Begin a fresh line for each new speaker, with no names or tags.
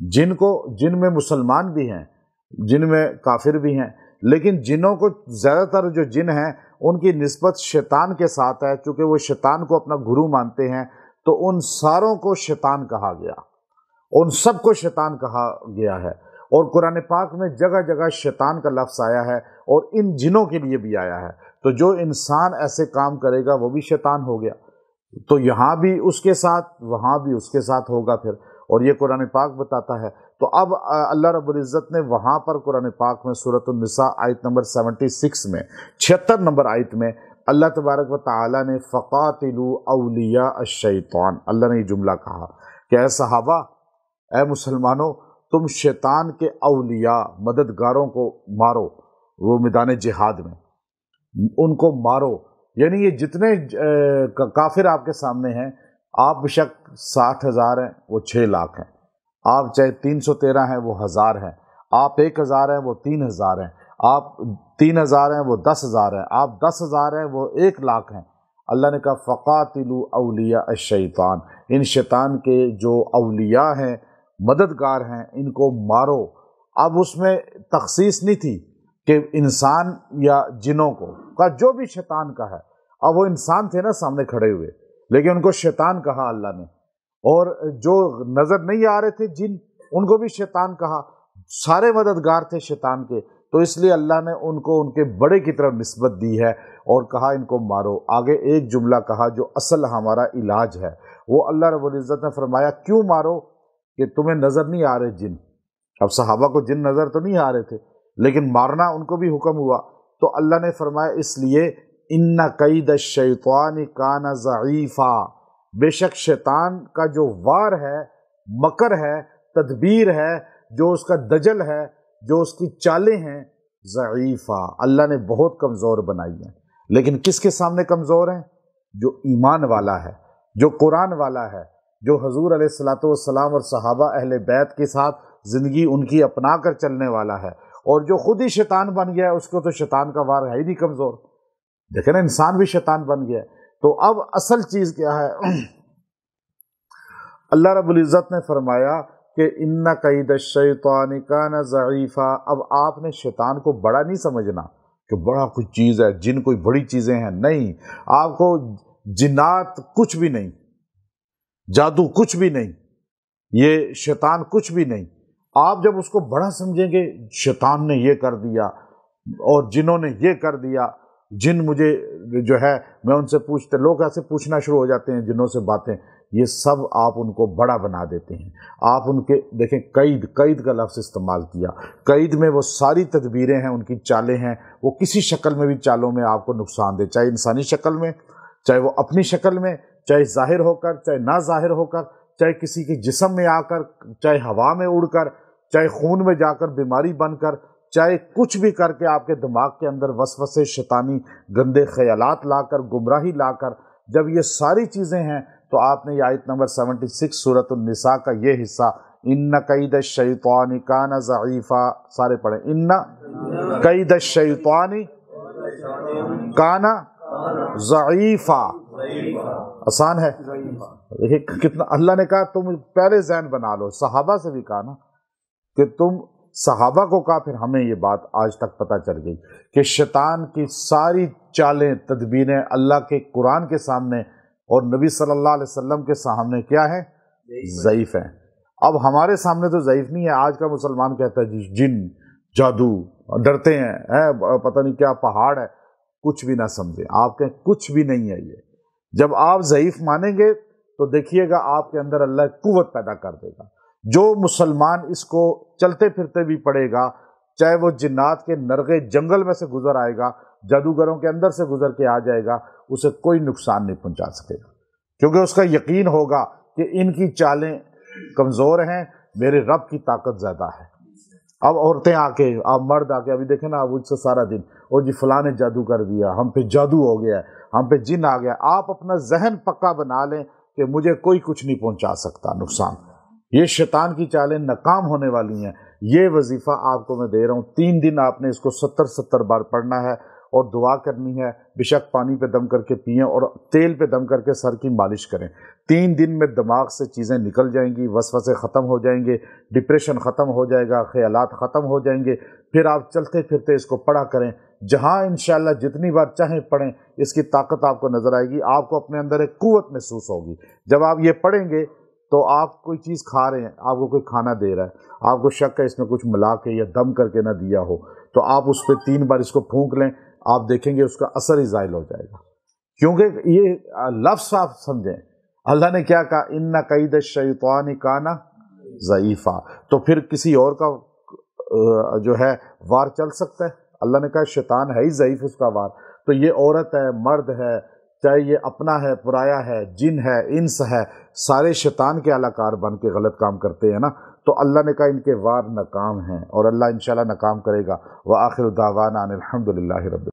جن میں مسلمان بھی ہیں، جن میں کافر بھی ہیں، لیکن جنوں کو زیادہ تر جو جن ہیں ان کی نسبت شیطان کے ساتھ ہے، چونکہ وہ شیطان کو اپنا گرو مانتے ہیں، تو ان ساروں کو شیطان کہا گیا، ان سب کو شیطان کہا گیا ہے۔ اور قرآن پاک میں جگہ جگہ شیطان کا لفظ آیا ہے اور ان جنوں کے لیے بھی آیا ہے، تو جو انسان ایسے کام کرے گا وہ بھی شیطان ہو گیا، تو یہاں بھی اس کے ساتھ وہاں بھی اس کے ساتھ ہوگا پھر، اور یہ قرآن پاک بتاتا ہے۔ تو اب اللہ رب العزت نے وہاں پر قرآن پاک میں سورۃ النساء آیت نمبر 76 میں 76 نمبر آیت میں اللہ تبارک و تعالیٰ نے فقاتلوا اولیاء الشیطان، اللہ نے یہ جملہ کہا کہ اے صحابہ، اے مسلمانوں، تم شیطان کے اولیاء مددگاروں کو مارو، وہ میدان جہاد میں ان کو مارو، یعنی یہ جتنے کافر آپ کے سامنے ہیں، آپ بشک 60,000 ہیں وہ 6 لاکھ ہیں، آپ چاہے 313 ہیں وہ 1000 ہیں، آپ 1000 ہیں وہ 3000 ہیں، آپ 3000 ہیں وہ 10,000 ہیں، آپ 10,000 ہیں وہ 1 لاکھ ہیں۔ اللہ نے کہا فقاتلوا اولیاء الشیطان، ان شیطان کے جو اولیاء ہیں، مددگار ہیں، ان کو مارو۔ اب اس میں تخصیص نہیں تھی کہ انسان یا جنوں کو کہا، جو بھی شیطان کا ہے۔ اب وہ انسان تھے نا سامنے کھڑے ہوئے، لیکن ان کو شیطان کہا اللہ نے، اور جو نظر نہیں آ رہے تھے جن، ان کو بھی شیطان کہا، سارے مددگار تھے شیطان کے، تو اس لیے اللہ نے ان کو ان کے بڑے کی طرف نسبت دی ہے اور کہا ان کو مارو۔ آگے ایک جملہ کہا جو اصل ہمارا علاج ہے، وہ اللہ رب العزت نے فرمایا کیوں مارو؟ کہ تمہیں نظر نہیں آ رہے جن۔ اب صحابہ کو جن نظر تو نہیں آ رہے تھے، لیکن مارنا ان کو بھی حکم ہوا، تو اللہ نے فرمایا اس لیے ان کید الشیطان کان ضعیفا، بے شک شیطان کا جو وار ہے، مکر ہے، تدبیر ہے، جو اس کا دجل ہے، جو اس کی چالیں ہیں، ضعیفا، اللہ نے بہت کمزور بنائی ہیں۔ لیکن کس کے سامنے کمزور ہیں؟ جو ایمان والا ہے، جو قرآن والا ہے، جو حضور علیہ الصلوۃ والسلام اور صحابہ اہل بیت کے ساتھ زندگی ان کی اپنا کر چلنے والا ہے، اور جو خود ہی شیطان بن گیا ہے، اس کو تو شیطان کا وار ہے ہی نہیں کمزور۔ دیکھیں نا، انسان بھی شیطان بن گیا ہے۔ تو اب اصل چیز کیا ہے؟ اللہ رب العزت نے فرمایا کہ ان کید الشیطان کان ضعیفا۔ اب آپ نے شیطان کو بڑا نہیں سمجھنا کہ بڑا کوئی چیز ہے، جن کوئی بڑی چیزیں ہیں، نہیں، آپ کو جنات کچھ بھی نہیں، جادو کچھ بھی نہیں، یہ شیطان کچھ بھی نہیں۔ آپ جب اس کو بڑا سمجھیں گے، شیطان نے یہ کر دیا اور جنہوں نے یہ کر دیا، جن مجھے جو ہے میں ان سے پوچھتے، لوگ ایسے پوچھنا شروع ہو جاتے ہیں جنوں سے باتیں، یہ سب آپ ان کو بڑا بنا دیتے ہیں۔ آپ ان کے دیکھیں، قید کا لفظ استعمال کیا، قید میں وہ ساری تدبیریں ہیں، ان کی چالیں ہیں، وہ کسی شکل میں بھی چالوں میں آپ کو نقصان دے، چاہے انسانی شکل میں، چاہے وہ اپنی شکل میں، چاہے ظاہر ہو کر، چاہے نہ ظاہر ہو کر، چاہے کسی کے جسم میں آ کر، چاہے ہوا میں اڑ کر، چاہے خون میں جا کر بیماری بن کر، چاہے کچھ بھی کر کے آپ کے دماغ کے اندر وسوسے شیطانی گندے خیالات لا کر، گمراہی لا کر، جب یہ ساری چیزیں ہیں تو آپ نے یہ آیت نمبر 76 سورۃ النساء کا یہ حصہ، ان کید الشیطان کان ضعیفا، سارے پڑھیں، ان کید الشیطان کان ضعیفا۔ آسان ہے؟ کتنا اللہ نے کہا تم پہلے ذہن بنا لو، صحابہ سے بھی کہا نا کہ تم صحابہ کو کہا، پھر ہمیں یہ بات آج تک پتہ چل گئی کہ شیطان کی ساری چالیں تدبیریں اللہ کے قرآن کے سامنے اور نبی صلی اللہ علیہ وسلم کے سامنے کیا ہے؟ ضعیف ہیں۔ اب ہمارے سامنے تو ضعیف نہیں ہے۔ آج کا مسلمان کہتا ہے جی جن، جادو، ڈرتے ہیں، پتہ نہیں کیا پہاڑ ہے، کچھ بھی نہ سمجھیں، آپ کہیں کچھ بھی نہیں ہے یہ۔ جب آپ ضعیف مانیں گے تو دیکھیے گا آپ کے اندر اللہ قوت پیدا کر دے گا۔ جو مسلمان اس کو چلتے پھرتے بھی پڑے گا، چاہے وہ جنات کے نرغے جنگل میں سے گزر آئے گا، جادوگروں کے اندر سے گزر کے آ جائے گا، اسے کوئی نقصان نہیں پہنچا سکے گا، کیونکہ اس کا یقین ہوگا کہ ان کی چالیں کمزور ہیں، میرے رب کی طاقت زیادہ ہے۔ اب عورتیں آ کے، آپ مرد آ کے، ابھی دیکھیں نا، اب اس سے سارا دن اور جی فلاں نے جادو کر دیا، ہم پہ جادو ہو گیا، ہم پہ جن آ گیا۔ آپ اپنا ذہن پکا بنا لیں کہ مجھے کوئی کچھ نہیں پہنچا سکتا نقصان، یہ شیطان کی چالیں ناکام ہونے والی ہیں۔ یہ وظیفہ آپ کو میں دے رہا ہوں، 3 دن آپ نے اس کو 70 بار پڑھنا ہے، اور دعا کرنی ہے، بے شک پانی پہ دم کر کے پئیں اور تیل پہ دم کر کے سر کی مالش کریں۔ 3 دن میں دماغ سے چیزیں نکل جائیں گی، وسوسے ختم ہو جائیں گے، ڈپریشن ختم ہو جائے گا، خیالات ختم ہو جائیں گے۔ پھر آپ چلتے پھرتے اس کو پڑھا کریں، جہاں انشاءاللہ جتنی بار چاہیں پڑھیں، اس کی طاقت آپ کو نظر آئے گی، آپ کو اپنے اندر ایک قوت محسوس ہوگی۔ جب آپ یہ پڑھیں گے تو آپ کوئی چیز کھا رہے ہیں، آپ کو کوئی کھانا دے رہا ہے، آپ کو شک ہے اس میں کچھ ملا کے یا دم کر کے نہ دیا ہو، تو آپ اس پہ 3 بار اس کو پھونک لیں، آپ دیکھیں گے اس کا اثر ہی زائل ہو جائے گا۔ کیونکہ یہ لفظ آپ سمجھیں، اللہ نے کیا کہا، ان کید الشیطان کان ضعیفا، تو پھر کسی اور کا جو ہے وار چل سکتا ہے؟ اللہ نے کہا شیطان ہے ہی ضعیف، اس کا وار۔ تو یہ عورت ہے، مرد ہے، چاہے یہ اپنا ہے، پرایا ہے، جن ہے، انس ہے، سارے شیطان کے اعلی کار بن کے غلط کام کرتے ہیں نا۔ تو اللہ نے کہا ان کے وار ناکام ہیں، اور اللہ انشاءاللہ ناکام کرے گا۔ وآخر دعوانا ان الحمد للہ رب